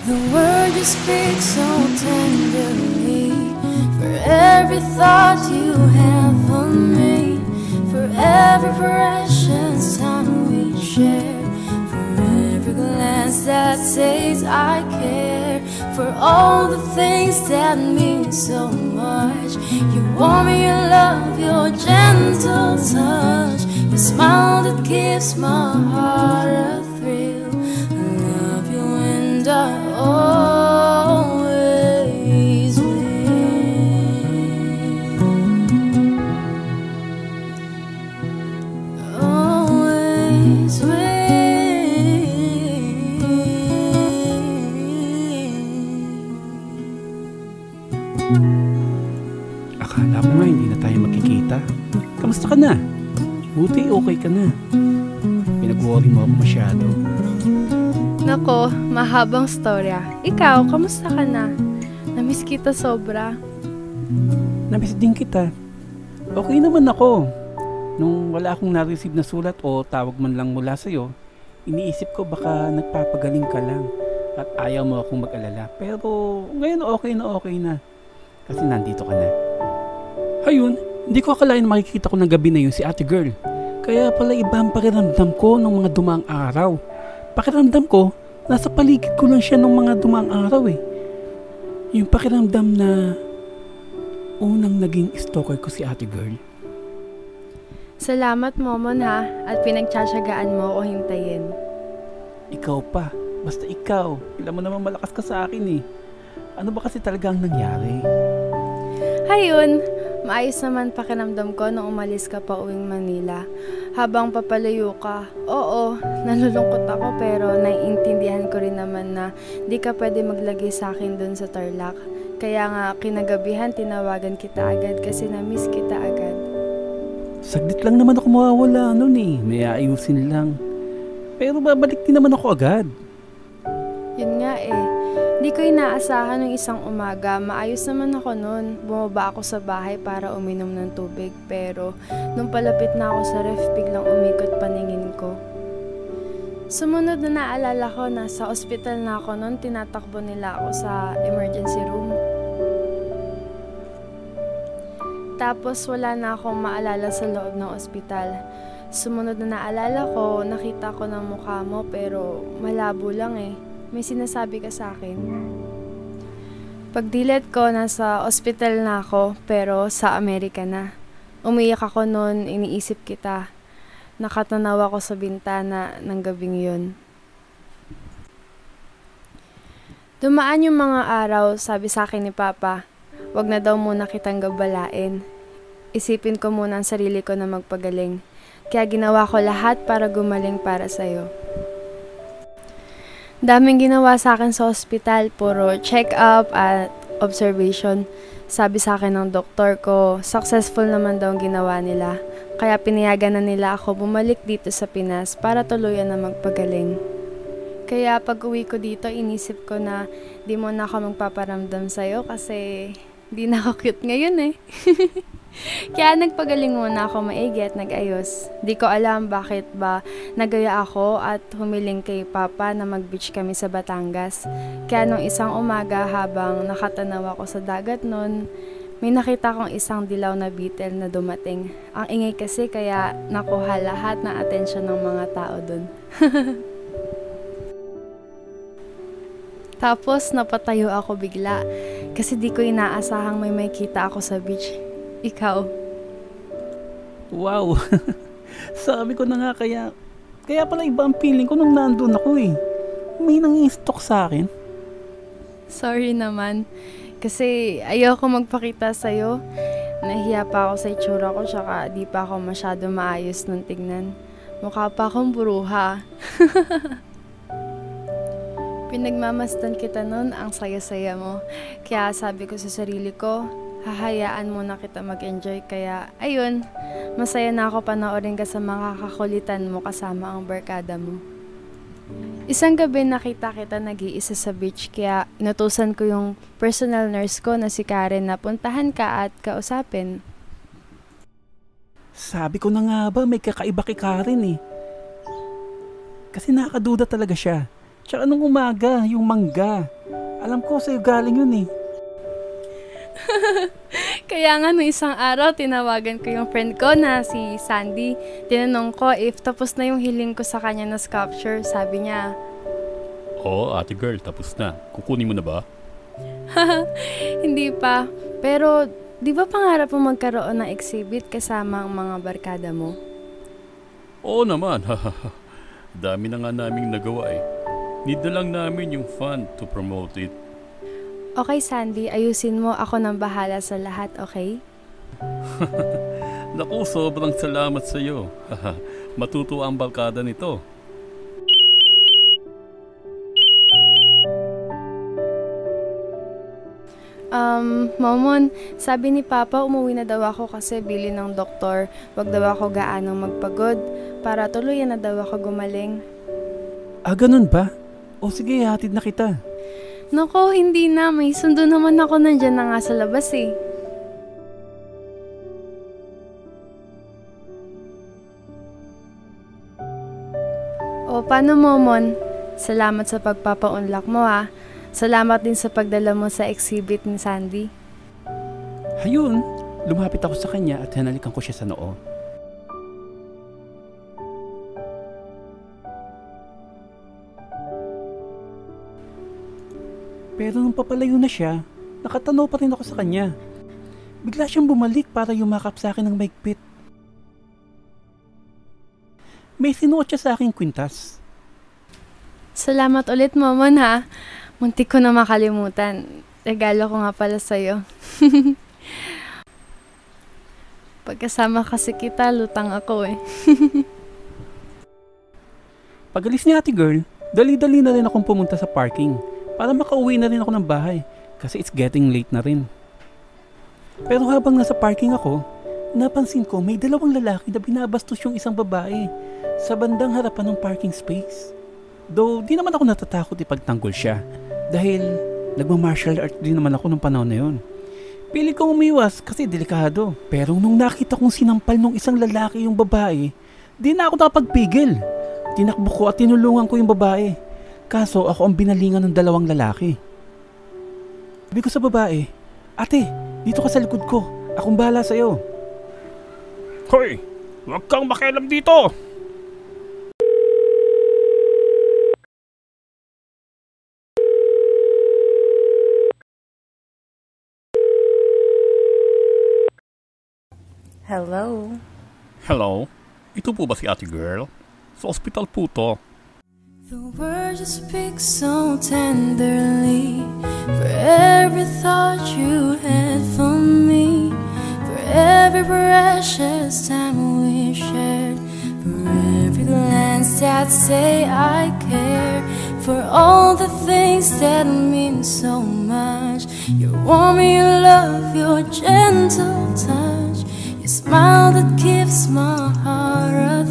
The word you speak so tenderly, for every thought you have of me, for every precious time we share, for every glance that says I care, for all the things that mean so much. You warm me, your love, your gentle touch, your smile that gives my heart a thrill. I love you and I always will. Always will. Akala ko nga hindi na tayo magkikita. Kamusta ka na? Buti okay ka na. Pinag-worry mo ako masyado. Nako, mahabang storya. Ikaw, kamusta ka na? Namiss kita sobra. Namiss din kita. Okay naman ako. Nung wala akong na-receive na sulat o tawag man lang mula sa'yo, iniisip ko baka nagpapagaling ka lang at ayaw mo akong mag-alala. Pero ngayon okay na. Kasi nandito ka na. Ayun, hindi ko akalain makikita ko ng gabi na yun si ate girl. Kaya pala iba ang pakiramdam ko ng mga dumaang araw. Pakiramdam ko, nasa paligid ko lang siya ng mga dumaang araw eh. Yung pakiramdam na unang naging stalker ko si ate girl. Salamat, Momon ha, at pinagtsatsagaan mo ako hintayin. Ikaw pa, basta ikaw. Alam mo naman malakas ka sa akin eh. Ano ba kasi talagang nangyari? Ayun, maayos naman pakiramdam ko nung umalis ka pa uwing Manila. Habang papalayo ka, oo, nalulungkot ako pero naiintindihan ko rin naman na di ka pwede maglagay sa akin dun sa Tarlac. Kaya nga kinagabihan tinawagan kita agad kasi na-miss kita agad. Saglit lang naman ako mawawala nun eh, may aayusin lang. Pero babalik din naman ako agad. Yun nga eh. Di ko inaasahan ng isang umaga, maayos naman ako noon. Bumaba ako sa bahay para uminom ng tubig, pero nung palapit na ako sa ref, biglang umikot paningin ko. Sumunod na naalala ko, nasa ospital na ako noon, tinatakbo nila ako sa emergency room. Tapos wala na akong maalala sa loob ng ospital. Sumunod na naalala ko, nakita ko ng mukha mo pero malabo lang eh. May sinasabi ka sa akin. Pagdilat ko, nasa ospital na ako, pero sa Amerika na. Umiyak ako noon, iniisip kita. Nakatanaw ako sa bintana ng gabing yun. Dumaan yung mga araw, sabi sa akin ni Papa, wag na daw muna kitang gabalain. Isipin ko muna ang sarili ko na magpagaling. Kaya ginawa ko lahat para gumaling para sa'yo. Daming ginawa sa akin sa ospital, puro check-up at observation. Sabi sa akin ng doktor ko, successful naman daw ang ginawa nila. Kaya pinayagan na nila ako bumalik dito sa Pinas para tuluyan na magpagaling. Kaya pag uwi ko dito, inisip ko na di mo na ako magpaparamdam sa'yo kasi di na ako cute ngayon eh. Kaya nagpagaling muna ako maigi at nag-ayos. Di ko alam bakit ba nagaya ako at humiling kay Papa na mag-beach kami sa Batangas. Kaya nung isang umaga habang nakatanaw ako sa dagat nun, may nakita kong isang dilaw na beetle na dumating. Ang ingay kasi kaya nakuha lahat ng atensyon ng mga tao dun. Tapos napatayo ako bigla kasi di ko inaasahang may makita ako sa beach. Ikaw. Wow. Sabi ko na nga kaya pala iba ang feeling ko nung nandun ako eh. May nang-i-stalk sa akin. Sorry naman. Kasi ayoko magpakita sa'yo. Nahiya pa ako sa itsura ko tsaka di pa ako masyado maayos nung tignan. Mukha pa akong buruha. Pinagmamasdan kita nun, ang saya-saya mo. Kaya sabi ko sa sarili ko, hahayaan mo na kita mag-enjoy. Kaya, ayun, masaya na ako panoorin ka sa mga kakulitan mo kasama ang barkada mo. Isang gabi nakita kita nag-iisa sa beach, kaya inutusan ko yung personal nurse ko na si Karen na puntahan ka at kausapin. Sabi ko na nga ba, may kakaiba kay Karen eh. Kasi nakaduda talaga siya. Tsaka nung umaga, yung mangga. Alam ko sa'yo galing yun eh. Kaya nga nung isang araw, tinawagan ko yung friend ko na si Sandy. Tinanong ko if tapos na yung hiling ko sa kanya na sculpture. Sabi niya, Oo, ate girl, tapos na. Kukunin mo na ba? hindi pa. Pero, di ba pangarap mo magkaroon ng exhibit kasama ang mga barkada mo? Oo naman. Dami na nga naming nagawa eh. Need na lang namin yung fund to promote it. Okay, Sandy, ayusin mo. Ako nang bahala sa lahat, okay? Naku, sobrang salamat sa'yo. Matutuwa ang barkada nito. Momon, sabi ni Papa umuwi na daw ako kasi bili ng doktor. Wag daw ako gaanong magpagod para tuluyan na daw ako gumaling. Ah, ganun ba? O sige, hatid na kita. Nako, hindi na. May sundo naman ako, nandyan na nga sa labas eh. O, paano Momon? Salamat sa pagpapaunlak mo ha. Salamat din sa pagdala mo sa exhibit ni Sandy. Hayun, lumapit ako sa kanya at hinalikan ko siya sa noo. Pero nung papalayo na siya, nakatanaw pa rin ako sa kanya. Bigla siyang bumalik para yumakap sa akin ng maigpit. May sinuot siya sa aking kwintas. Salamat ulit, Momon ha. Muntik ko na makalimutan. Regalo ko nga pala sa'yo. Pagkasama kasi kita, lutang ako eh. Pag-alis ni ate girl, dali-dali na rin akong pumunta sa parking para makauwi na rin ako ng bahay kasi it's getting late na rin. Pero habang nasa parking ako, napansin ko may dalawang lalaki na binabastos yung isang babae sa bandang harapan ng parking space. Though di naman ako natatakot ipagtanggol siya dahil nagma-martial art din naman ako nung panahon na yun. Pili kong umiwas kasi delikado. Pero nung nakita kong sinampal nung isang lalaki yung babae, di na ako nakapagpigil. Tinakbo ko at tinulungan ko yung babae. Kaso ako ang binalingan ng dalawang lalaki. Sabi ko sa babae, ate, dito ka sa likod ko. Akong bahala sa'yo. Hoy! Huwag kang makialam dito! Hello? Hello? Ito po ba si ate girl? Sa ospital po to. The words you speak so tenderly, for every thought you had for me, for every precious time we shared, for every glance that say I care, for all the things that mean so much. Your warmth, your love, your gentle touch, your smile that gives my heart a